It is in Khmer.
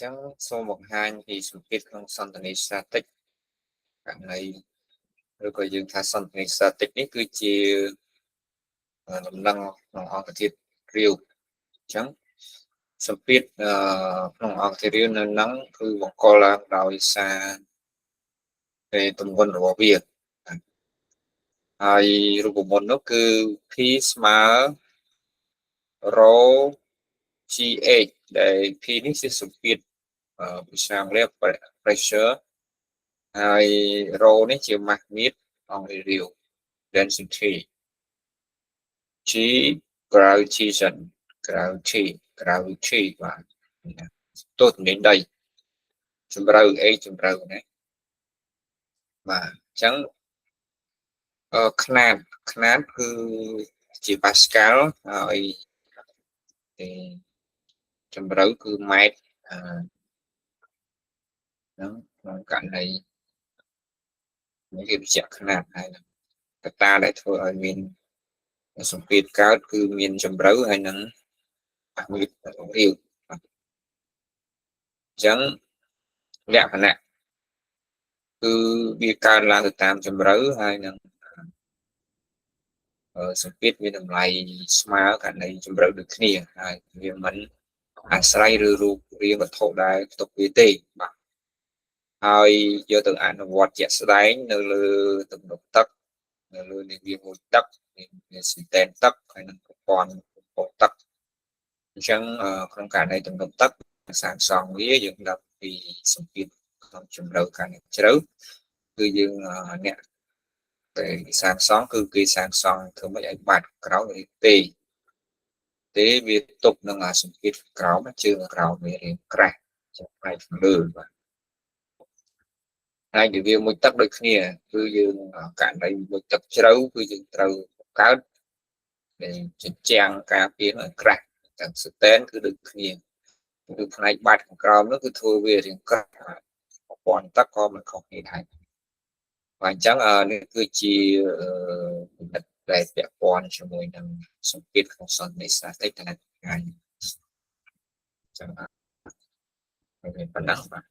ចឹងសូមបង្ហាញពីសម្ពាធក្នុងសន្តានាស្តាទិកករណីឬក៏យើងថាសន្តានាស្តាទិកនេះគឺជាដំណឹងក្នុងអង្គធាតុរាវអញ្ចឹងសម្ពាធក្នុងអង្គធាតុរាវនៅនឹងគឺបង្កឡើងដោយសារតែទម្ងន់របស់វាហើយរូបមន្តនោះគឺ P ស្មើ rho GH ដែល P នេះជាសម្ពាធភាសាអង់គ្លេស pressure ហើយ rho នេះជា mass មាត្រអង្គរាវ density G gravitation gravity បាទទស្សនិកដីជម្រៅ A ជម្រៅណាបាទអញ្ចឹងຂະຫນាតគឺជាប៉ាស្កាល់ហើយជម្រៅគឺម៉ែត្រហ្នឹងក្នុងករណីនេះវាបញ្ជាក់ຂະຫນាតហើយកត្តាដែលធ្វើឲ្យមានសម្ពាធកើតគឺមានជម្រៅហើយនឹងអាមេតរាវអញ្ចឹងលក្ខណៈគឺវាកើនឡើងទៅតាមជម្រៅហើយនឹងសម្ពាធមានតម្លៃស្មើករណីជម្រៅដូចគ្នាហើយវាមិនអាស្រ័យឬរូបរាងវត្ថុដែលផ្ទុកវាទេបាទហើយយកទៅអនុវត្តជាក់ស្ដែងនៅលើទំនប់ទឹកនៅលើនាវាមួយទឹកមានស៊ីស្តេមទឹកហើយនឹងប្រព័ន្ធពំពទឹកអញ្ចឹងក្នុងករណីទំនប់ទឹកសាងសង់វាយើងដឹងពីសម្ពាធក្នុងជម្រៅកាន់តែជ្រៅគឺយើងអ្នកតែសាងសង់គឺគេសាងសង់ធ្វើម៉េចឲ្យបាតក្រោមទេវាទប់នឹងសម្ពាធក្រោមជើងក្រោមវារៀងក្រាស់ចាប់ផ្នែកខាងលើបាទហើយនិយាយមួយទឹកដូចគ្នាគឺយើងករណីមួយទឹកជ្រៅគឺយើងត្រូវបង្កើតជញ្ជាំងការពារឲ្យក្រាស់ទាំងស្តែនគឺដូចគ្នាគឺផ្នែកបាតខាងក្រោមនោះគឺធ្វើវារៀងក្រាស់ប្រព័ន្ធទឹកក៏មិនខុសគ្នាដែរបាទអញ្ចឹងនេះគឺជាគំនិតដែលពាក់ព័ន្ធជាមួយនឹងសម្ពាធក្នុងសន្និសីទតែថ្ងៃអញ្ចឹងប៉ុណ្ណឹងបាទ